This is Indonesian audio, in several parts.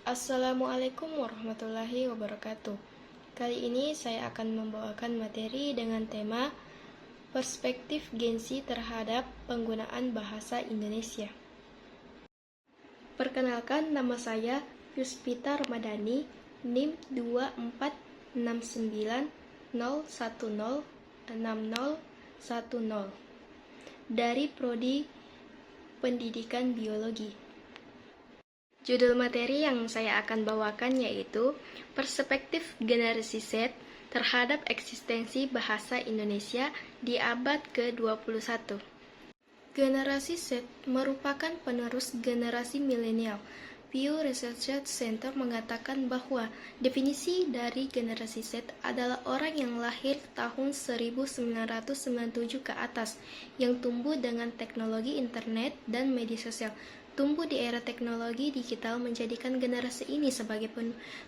Assalamualaikum warahmatullahi wabarakatuh. Kali ini saya akan membawakan materi dengan tema perspektif Gen Z terhadap penggunaan bahasa Indonesia. Perkenalkan, nama saya Yuspita Ramadhani, NIM 24690106010 dari Prodi Pendidikan Biologi. Judul materi yang saya akan bawakan yaitu Perspektif Generasi Z terhadap eksistensi bahasa Indonesia di abad ke-21. Generasi Z merupakan penerus generasi milenial. Pew Research Center mengatakan bahwa definisi dari generasi Z adalah orang yang lahir tahun 1997 ke atas, yang tumbuh dengan teknologi internet dan media sosial. Tumbuh di era teknologi digital menjadikan generasi ini sebagai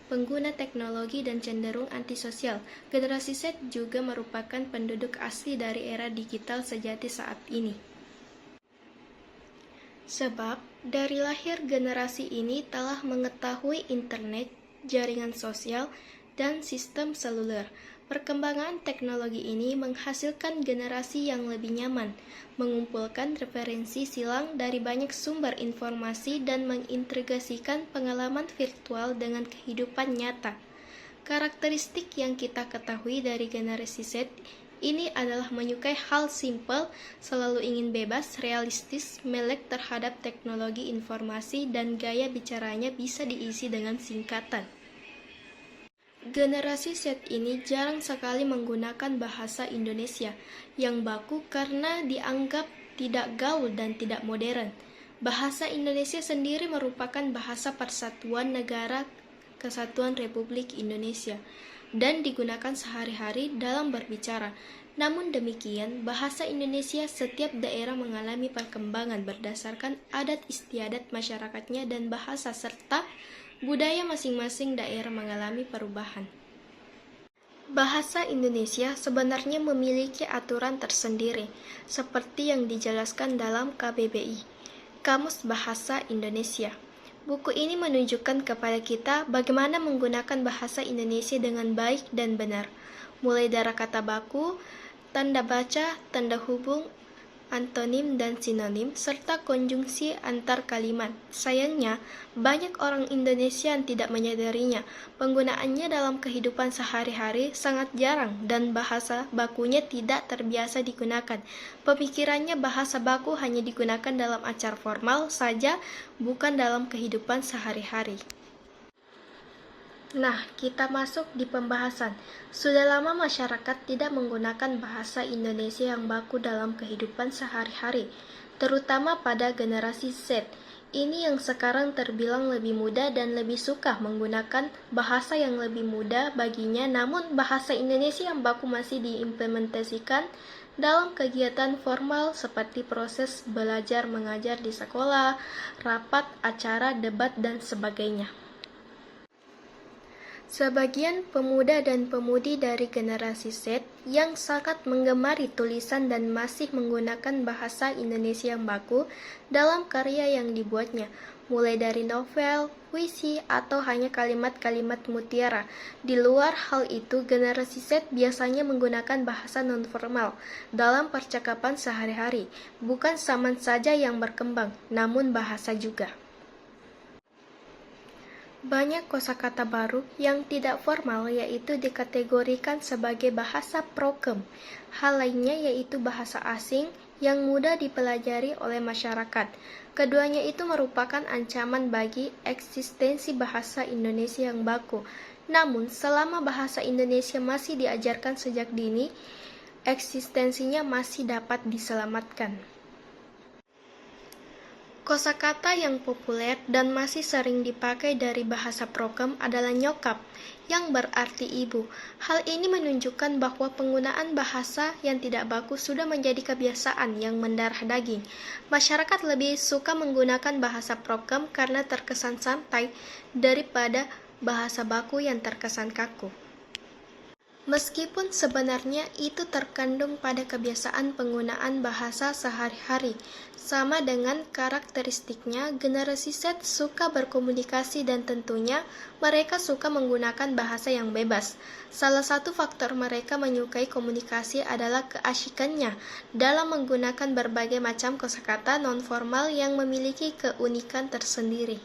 pengguna teknologi dan cenderung antisosial. Generasi Z juga merupakan penduduk asli dari era digital sejati saat ini. Sebab dari lahir generasi ini telah mengetahui internet, jaringan sosial, dan sistem seluler. Perkembangan teknologi ini menghasilkan generasi yang lebih nyaman, mengumpulkan referensi silang dari banyak sumber informasi dan mengintegrasikan pengalaman virtual dengan kehidupan nyata. Karakteristik yang kita ketahui dari generasi Z ini adalah menyukai hal simpel, selalu ingin bebas, realistis, melek terhadap teknologi informasi, dan gaya bicaranya bisa diisi dengan singkatan. Generasi Z ini jarang sekali menggunakan bahasa Indonesia yang baku karena dianggap tidak gaul dan tidak modern. Bahasa Indonesia sendiri merupakan bahasa Persatuan Negara Kesatuan Republik Indonesia dan digunakan sehari-hari dalam berbicara. Namun demikian, bahasa Indonesia setiap daerah mengalami perkembangan berdasarkan adat istiadat masyarakatnya dan bahasa serta budaya masing-masing daerah mengalami perubahan. Bahasa Indonesia sebenarnya memiliki aturan tersendiri, seperti yang dijelaskan dalam KBBI, Kamus Bahasa Indonesia. Buku ini menunjukkan kepada kita bagaimana menggunakan bahasa Indonesia dengan baik dan benar, mulai dari kata baku, tanda baca, tanda hubung, antonim dan sinonim, serta konjungsi antar kalimat. Sayangnya, banyak orang Indonesia yang tidak menyadarinya. Penggunaannya dalam kehidupan sehari-hari sangat jarang dan bahasa bakunya tidak terbiasa digunakan. Pemikirannya bahasa baku hanya digunakan dalam acara formal saja, bukan dalam kehidupan sehari-hari. Nah, kita masuk di pembahasan. Sudah lama masyarakat tidak menggunakan bahasa Indonesia yang baku dalam kehidupan sehari-hari, terutama pada generasi Z. Ini yang sekarang terbilang lebih muda dan lebih suka menggunakan bahasa yang lebih mudah baginya, namun bahasa Indonesia yang baku masih diimplementasikan dalam kegiatan formal seperti proses belajar mengajar di sekolah, rapat, acara, debat, dan sebagainya. Sebagian pemuda dan pemudi dari generasi Z yang sangat menggemari tulisan dan masih menggunakan bahasa Indonesia yang baku dalam karya yang dibuatnya, mulai dari novel, puisi, atau hanya kalimat-kalimat mutiara. Di luar hal itu, generasi Z biasanya menggunakan bahasa nonformal dalam percakapan sehari-hari, bukan zaman saja yang berkembang, namun bahasa juga. Banyak kosakata baru yang tidak formal yaitu dikategorikan sebagai bahasa prokem. Hal lainnya yaitu bahasa asing yang mudah dipelajari oleh masyarakat. Keduanya itu merupakan ancaman bagi eksistensi bahasa Indonesia yang baku. Namun, selama bahasa Indonesia masih diajarkan sejak dini, eksistensinya masih dapat diselamatkan. Kosakata yang populer dan masih sering dipakai dari bahasa prokem adalah nyokap, yang berarti ibu. Hal ini menunjukkan bahwa penggunaan bahasa yang tidak baku sudah menjadi kebiasaan yang mendarah daging. Masyarakat lebih suka menggunakan bahasa prokem karena terkesan santai daripada bahasa baku yang terkesan kaku. Meskipun sebenarnya itu terkandung pada kebiasaan penggunaan bahasa sehari-hari, sama dengan karakteristiknya, generasi Z suka berkomunikasi dan tentunya mereka suka menggunakan bahasa yang bebas. Salah satu faktor mereka menyukai komunikasi adalah keasyikannya dalam menggunakan berbagai macam kosakata nonformal yang memiliki keunikan tersendiri.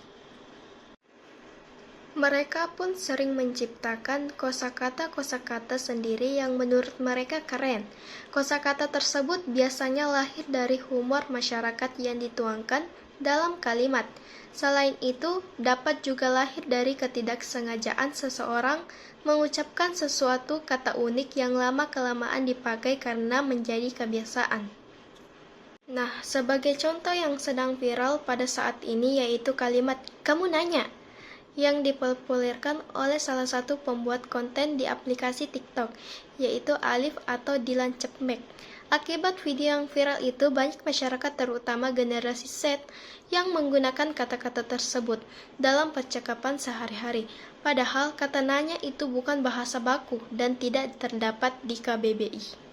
Mereka pun sering menciptakan kosakata-kosakata sendiri yang menurut mereka keren. Kosakata tersebut biasanya lahir dari humor masyarakat yang dituangkan dalam kalimat. Selain itu, dapat juga lahir dari ketidaksengajaan seseorang mengucapkan sesuatu kata unik yang lama-kelamaan dipakai karena menjadi kebiasaan. Nah, sebagai contoh yang sedang viral pada saat ini yaitu kalimat "kamu nanya" yang dipopulerkan oleh salah satu pembuat konten di aplikasi TikTok, yaitu Alif atau Dilan Cepmek. Akibat video yang viral itu, banyak masyarakat terutama generasi Z yang menggunakan kata-kata tersebut dalam percakapan sehari-hari. Padahal kata nanya itu bukan bahasa baku dan tidak terdapat di KBBI.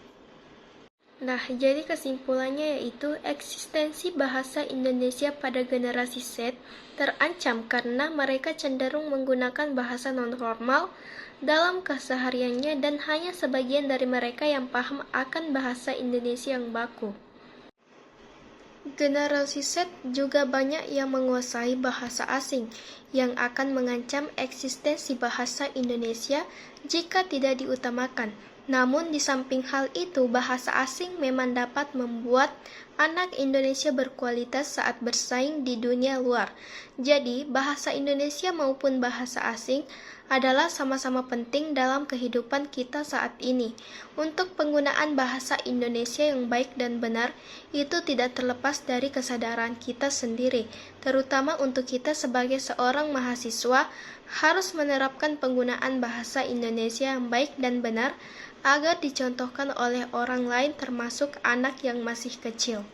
Nah, jadi kesimpulannya yaitu eksistensi bahasa Indonesia pada generasi Z terancam karena mereka cenderung menggunakan bahasa nonformal dalam kesehariannya dan hanya sebagian dari mereka yang paham akan bahasa Indonesia yang baku. Generasi Z juga banyak yang menguasai bahasa asing, yang akan mengancam eksistensi bahasa Indonesia jika tidak diutamakan. Namun di samping hal itu, bahasa asing memang dapat membuat anak Indonesia berkualitas saat bersaing di dunia luar. Jadi, bahasa Indonesia maupun bahasa asing adalah sama-sama penting dalam kehidupan kita saat ini. Untuk penggunaan bahasa Indonesia yang baik dan benar, itu tidak terlepas dari kesadaran kita sendiri, terutama untuk kita sebagai seorang mahasiswa harus menerapkan penggunaan bahasa Indonesia yang baik dan benar agar dicontohkan oleh orang lain termasuk anak yang masih kecil.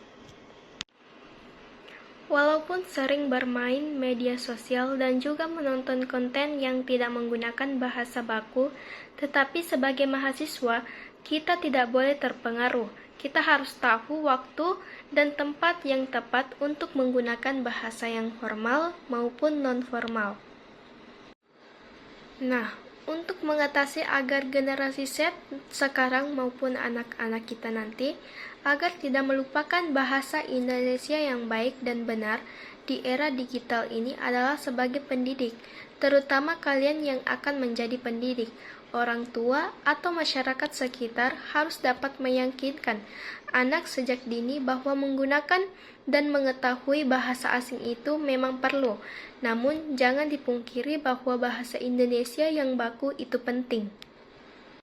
Walaupun sering bermain media sosial dan juga menonton konten yang tidak menggunakan bahasa baku, tetapi sebagai mahasiswa, kita tidak boleh terpengaruh. Kita harus tahu waktu dan tempat yang tepat untuk menggunakan bahasa yang formal maupun non-formal. Nah, untuk mengatasi agar generasi Z sekarang maupun anak-anak kita nanti agar tidak melupakan bahasa Indonesia yang baik dan benar di era digital ini adalah sebagai pendidik, terutama kalian yang akan menjadi pendidik. Orang tua atau masyarakat sekitar harus dapat meyakinkan anak sejak dini bahwa menggunakan dan mengetahui bahasa asing itu memang perlu. Namun, jangan dipungkiri bahwa bahasa Indonesia yang baku itu penting.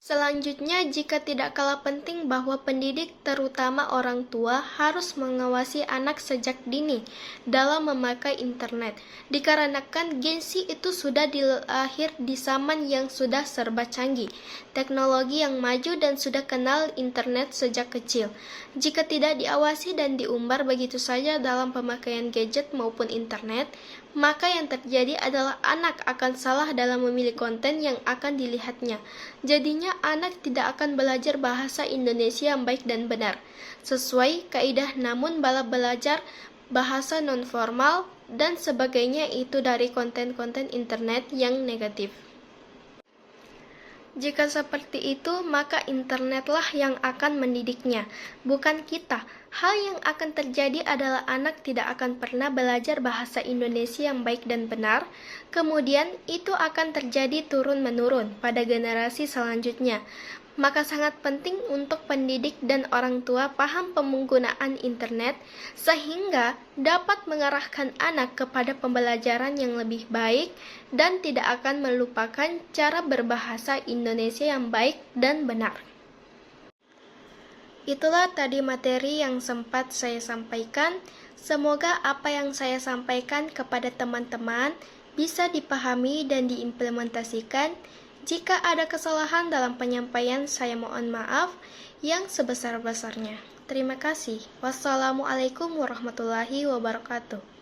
Selanjutnya, jika tidak kalah penting bahwa pendidik, terutama orang tua, harus mengawasi anak sejak dini dalam memakai internet. Dikarenakan Gen Z itu sudah dilahir di zaman yang sudah serba canggih, teknologi yang maju dan sudah kenal internet sejak kecil. Jika tidak diawasi dan diumbar begitu saja dalam pemakaian gadget maupun internet, maka yang terjadi adalah anak akan salah dalam memilih konten yang akan dilihatnya. Jadinya anak tidak akan belajar bahasa Indonesia yang baik dan benar, sesuai kaidah namun bala belajar bahasa nonformal dan sebagainya itu dari konten-konten internet yang negatif. Jika seperti itu, maka internetlah yang akan mendidiknya, bukan kita. Hal yang akan terjadi adalah anak tidak akan pernah belajar bahasa Indonesia yang baik dan benar, kemudian itu akan terjadi turun-menurun pada generasi selanjutnya. Maka sangat penting untuk pendidik dan orang tua paham penggunaan internet sehingga dapat mengarahkan anak kepada pembelajaran yang lebih baik dan tidak akan melupakan cara berbahasa Indonesia yang baik dan benar. Itulah tadi materi yang sempat saya sampaikan. Semoga apa yang saya sampaikan kepada teman-teman bisa dipahami dan diimplementasikan. Jika ada kesalahan dalam penyampaian, saya mohon maaf yang sebesar-besarnya. Terima kasih. Wassalamualaikum warahmatullahi wabarakatuh.